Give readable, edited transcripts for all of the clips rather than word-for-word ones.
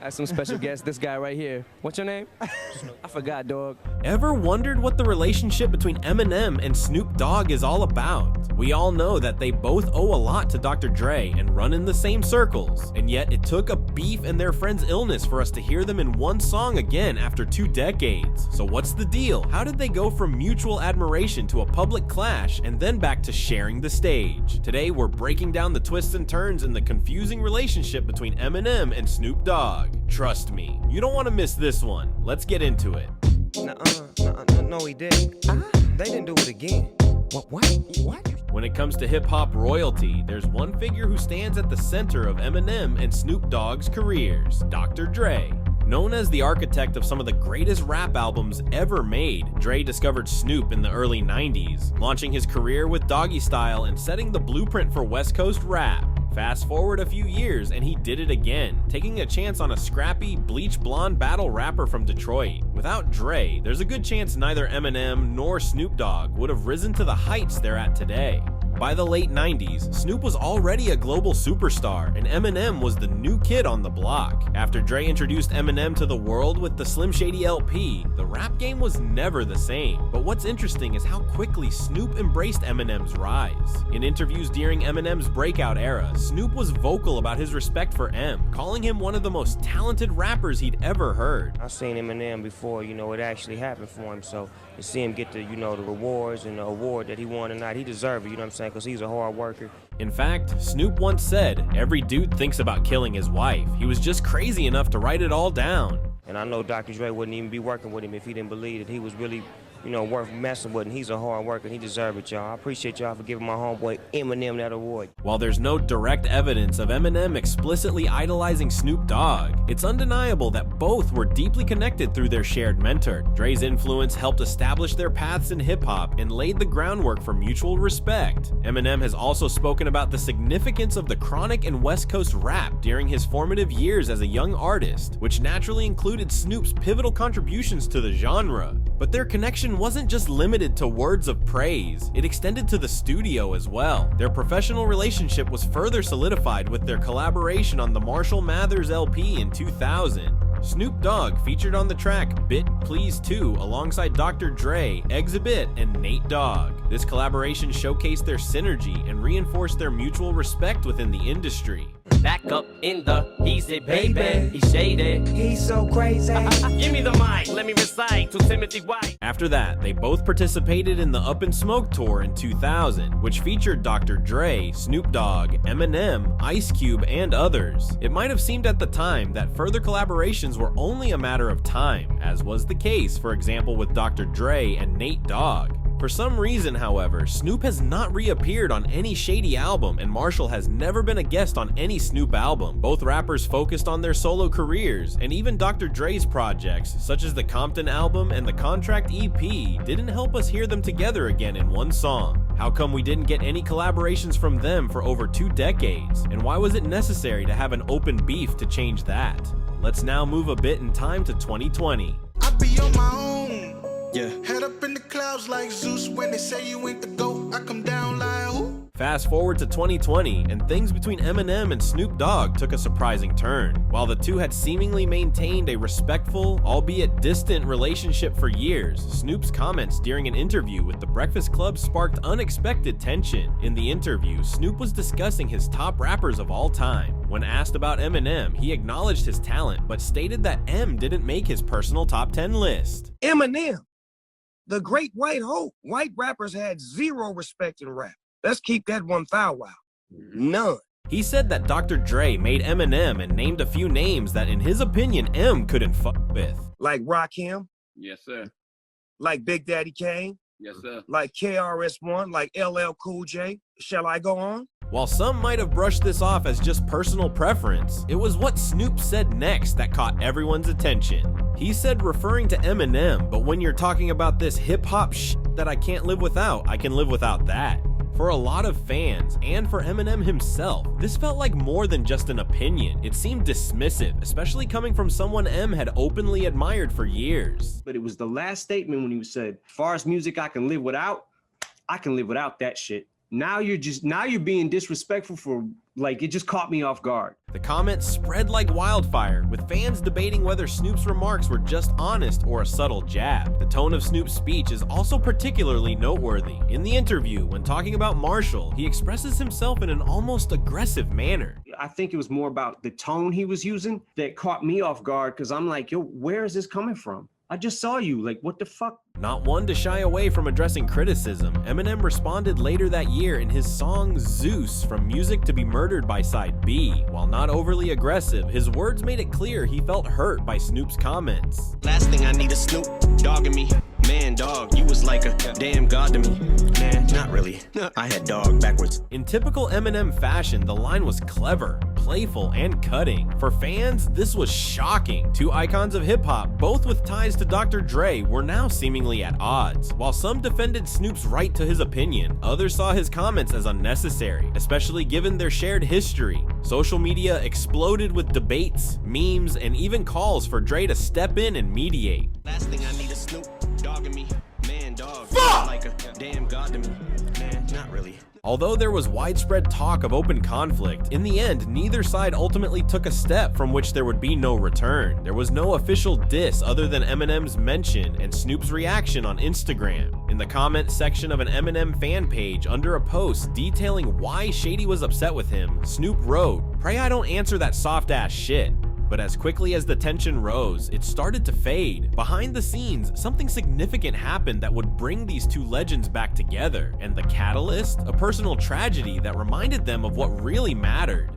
I have some special guests, this guy right here. What's your name? I forgot, dog. Ever wondered what the relationship between Eminem and Snoop Dogg is all about? We all know that they both owe a lot to Dr. Dre and run in the same circles, and yet it took a beef and their friend's illness for us to hear them in one song again after 2 decades. So what's the deal? How did they go from mutual admiration to a public clash and then back to sharing the stage? Today we're breaking down the twists and turns in the confusing relationship between Eminem and Snoop Dogg. Trust me, you don't want to miss this one. Let's get into it. No, he didn't. They didn't do it again. What? When it comes to hip-hop royalty, there's one figure who stands at the center of Eminem and Snoop Dogg's careers, Dr. Dre. Known as the architect of some of the greatest rap albums ever made, Dre discovered Snoop in the early 90s, launching his career with Doggy Style and setting the blueprint for West Coast rap. Fast forward a few years and he did it again, taking a chance on a scrappy, bleach blonde battle rapper from Detroit. Without Dre, there's a good chance neither Eminem nor Snoop Dogg would have risen to the heights they're at today. By the late 90s, Snoop was already a global superstar, and Eminem was the new kid on the block. After Dre introduced Eminem to the world with the Slim Shady LP, the rap game was never the same. But what's interesting is how quickly Snoop embraced Eminem's rise. In interviews during Eminem's breakout era, Snoop was vocal about his respect for M, calling him one of the most talented rappers he'd ever heard. I've seen Eminem before, it actually happened for him, so to see him get the, the rewards and the award that he won tonight, he deserved it, you know what I'm saying, because he's a hard worker. In fact, Snoop once said, "Every dude thinks about killing his wife. He was just crazy enough to write it all down." And I know Dr. Dre wouldn't even be working with him if he didn't believe that he was really, worth messing with, and he's a hard worker, and he deserved it, y'all. I appreciate y'all for giving my homeboy Eminem that award. While there's no direct evidence of Eminem explicitly idolizing Snoop Dogg, it's undeniable that both were deeply connected through their shared mentor. Dre's influence helped establish their paths in hip-hop and laid the groundwork for mutual respect. Eminem has also spoken about the significance of the chronic and West Coast rap during his formative years as a young artist, which naturally included Snoop's pivotal contributions to the genre. But their connection wasn't just limited to words of praise, it extended to the studio as well. Their professional relationship was further solidified with their collaboration on the Marshall Mathers LP in 2000. Snoop Dogg featured on the track Bit Please 2 alongside Dr. Dre, Exhibit, and Nate Dogg. This collaboration showcased their synergy and reinforced their mutual respect within the industry. Back up in the easy, baby. He's shady. He's so crazy. Give me the mic. Let me recite to Timothy White. After that, they both participated in the Up in Smoke tour in 2000, which featured Dr. Dre, Snoop Dogg, Eminem, Ice Cube, and others. It might have seemed at the time that further collaborations were only a matter of time, as was the case, for example, with Dr. Dre and Nate Dogg. For some reason, however, Snoop has not reappeared on any Shady album, and Marshall has never been a guest on any Snoop album. Both rappers focused on their solo careers, and even Dr. Dre's projects, such as the Compton album and the Contract EP, didn't help us hear them together again in one song. How come we didn't get any collaborations from them for over 2 decades? And why was it necessary to have an open beef to change that? Let's now move a bit in time to 2020. I be on my own. Yeah. Head up in the clouds like Zeus. When they say you ain't the GOAT, I come down like who? Fast forward to 2020, and things between Eminem and Snoop Dogg took a surprising turn. While the two had seemingly maintained a respectful, albeit distant relationship for years, Snoop's comments during an interview with The Breakfast Club sparked unexpected tension. In the interview, Snoop was discussing his top rappers of all time. When asked about Eminem, he acknowledged his talent, but stated that M didn't make his personal top 10 list. Eminem, the great white hope. White rappers had zero respect in rap. Let's keep that 1,000 wow. None. He said that Dr. Dre made Eminem and named a few names that in his opinion M couldn't fuck with. Like Rakim. Yes, sir. Like Big Daddy Kane. Yes, sir. Like KRS-One, like LL Cool J. Shall I go on? While some might have brushed this off as just personal preference, it was what Snoop said next that caught everyone's attention. He said referring to Eminem, but when you're talking about this hip-hop shit that I can't live without, I can live without that. For a lot of fans, and for Eminem himself, this felt like more than just an opinion. It seemed dismissive, especially coming from someone M had openly admired for years. But it was the last statement when he said, as far as music I can live without that shit. now you're being disrespectful for, like, it just caught me off guard. The comments spread like wildfire, with fans debating whether Snoop's remarks were just honest or a subtle jab. The tone of Snoop's speech is also particularly noteworthy. In the interview, when talking about Marshall, he expresses himself in an almost aggressive manner. I think it was more about the tone he was using that caught me off guard, because I'm like, yo, where is this coming from? I just saw you, like, what the fuck? Not one to shy away from addressing criticism, Eminem responded later that year in his song Zeus, From Music to Be Murdered by Side B. While not overly aggressive, his words made it clear he felt hurt by Snoop's comments. Last thing I need is Snoop dogging me. Man, dog, you was like a damn god to me. Man, not really. I had dog backwards. In typical Eminem fashion, the line was clever, playful, and cutting. For fans, this was shocking. Two icons of hip-hop, both with ties to Dr. Dre, were now seemingly at odds. While some defended Snoop's right to his opinion, others saw his comments as unnecessary, especially given their shared history. Social media exploded with debates, memes, and even calls for Dre to step in and mediate. Last thing I need is Snoop dogging me. Man, dog, you was like a damn god to me. Man, not really. Although there was widespread talk of open conflict, in the end, neither side ultimately took a step from which there would be no return. There was no official diss other than Eminem's mention and Snoop's reaction on Instagram. In the comment section of an Eminem fan page under a post detailing why Shady was upset with him, Snoop wrote, "Pray I don't answer that soft-ass shit." But as quickly as the tension rose, it started to fade. Behind the scenes, something significant happened that would bring these two legends back together. And the catalyst? A personal tragedy that reminded them of what really mattered.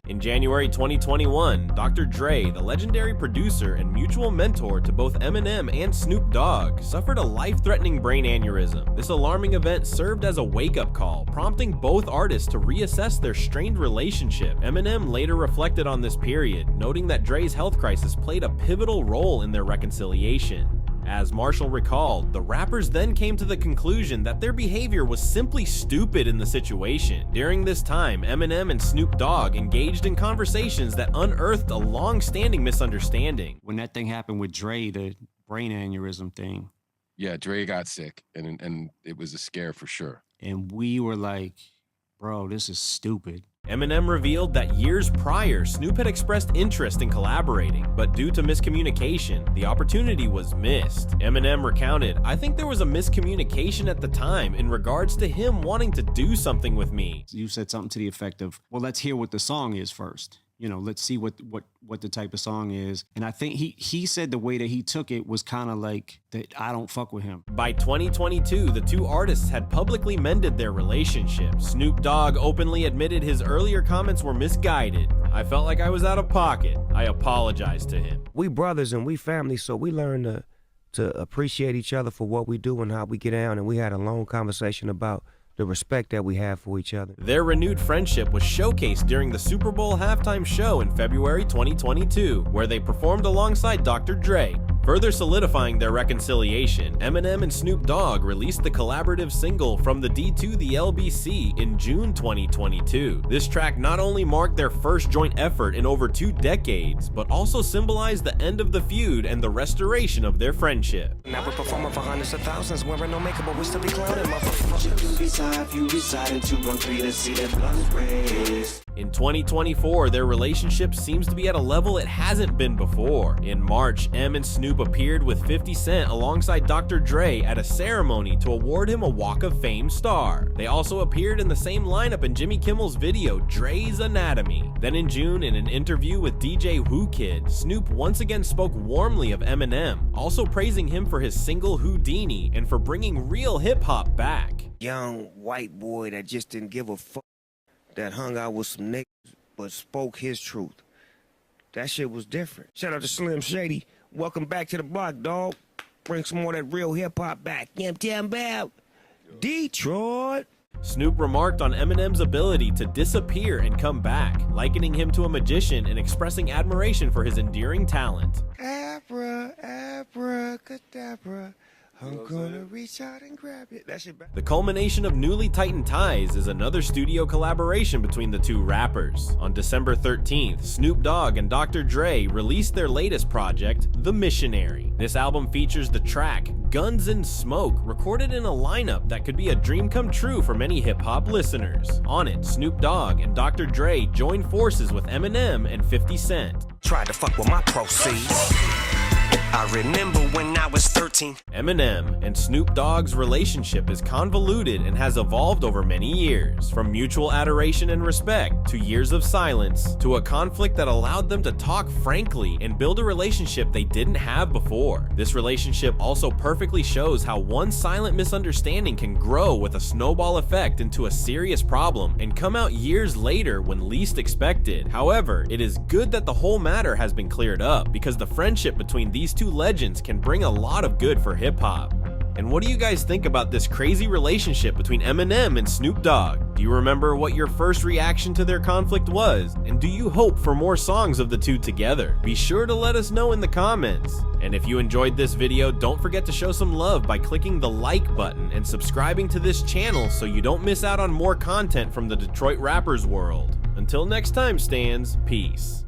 In January 2021, Dr. Dre, the legendary producer and mutual mentor to both Eminem and Snoop Dogg, suffered a life-threatening brain aneurysm. This alarming event served as a wake-up call, prompting both artists to reassess their strained relationship. Eminem later reflected on this period, noting that Dre's health crisis played a pivotal role in their reconciliation. As Marshall recalled, the rappers then came to the conclusion that their behavior was simply stupid in the situation. During this time, Eminem and Snoop Dogg engaged in conversations that unearthed a long-standing misunderstanding. When that thing happened with Dre, the brain aneurysm thing. Yeah, Dre got sick, and it was a scare for sure. And we were like, bro, this is stupid. Eminem revealed that years prior, Snoop had expressed interest in collaborating, but due to miscommunication, the opportunity was missed. Eminem recounted, "I think there was a miscommunication at the time in regards to him wanting to do something with me." You said something to the effect of, well, let's hear what the song is first. You know, let's see what the type of song is. And I think he said the way that he took it was kind of like that I don't fuck with him. By 2022, the two artists had publicly mended their relationship. Snoop Dogg openly admitted his earlier comments were misguided. "I felt like I was out of pocket. I apologized to him." We brothers and we family, so we learn to appreciate each other for what we do and how we get down, and we had a long conversation about the respect that we have for each other. Their renewed friendship was showcased during the Super Bowl halftime show in February 2022, where they performed alongside Dr. Dre. Further solidifying their reconciliation, Eminem and Snoop Dogg released the collaborative single From the D to the LBC in June 2022. This track not only marked their first joint effort in over 2 decades, but also symbolized the end of the feud and the restoration of their friendship. Now we're performing for hundreds of thousands, wearing no makeup, but we still be clowning, motherfuckers. In 2024, their relationship seems to be at a level it hasn't been before. In March, Em and Snoop appeared with 50 Cent alongside Dr. Dre at a ceremony to award him a Walk of Fame star. They also appeared in the same lineup in Jimmy Kimmel's video, Dre's Anatomy. Then in June, in an interview with DJ Who Kid, Snoop once again spoke warmly of Eminem, also praising him for his single Houdini and for bringing real hip-hop back. Young white boy that just didn't give a fuck, that hung out with some niggas but spoke his truth. That shit was different. Shout out to Slim Shady. Welcome back to the block, dog. Bring some more of that real hip-hop back. You know what I'm talking about? Detroit. Snoop remarked on Eminem's ability to disappear and come back, likening him to a magician and expressing admiration for his endearing talent. Abracadabra. I'm gonna reach out and grab it. That shit back. The culmination of newly tightened ties is another studio collaboration between the two rappers. On December 13th, Snoop Dogg and Dr. Dre released their latest project, The Missionary. This album features the track Guns and Smoke, recorded in a lineup that could be a dream come true for many hip-hop listeners. On it, Snoop Dogg and Dr. Dre joined forces with Eminem and 50 Cent. Tried to fuck with my proceeds. I remember when I was 13. Eminem and Snoop Dogg's relationship is convoluted and has evolved over many years, from mutual adoration and respect to years of silence to a conflict that allowed them to talk frankly and build a relationship they didn't have before. This relationship also perfectly shows how one silent misunderstanding can grow with a snowball effect into a serious problem and come out years later when least expected. However, it is good that the whole matter has been cleared up, because the friendship between these two legends can bring a lot of good for hip-hop. And what do you guys think about this crazy relationship between Eminem and Snoop Dogg? Do you remember what your first reaction to their conflict was? And do you hope for more songs of the two together? Be sure to let us know in the comments. And if you enjoyed this video, don't forget to show some love by clicking the like button and subscribing to this channel so you don't miss out on more content from the Detroit rappers world. Until next time, Stans, peace.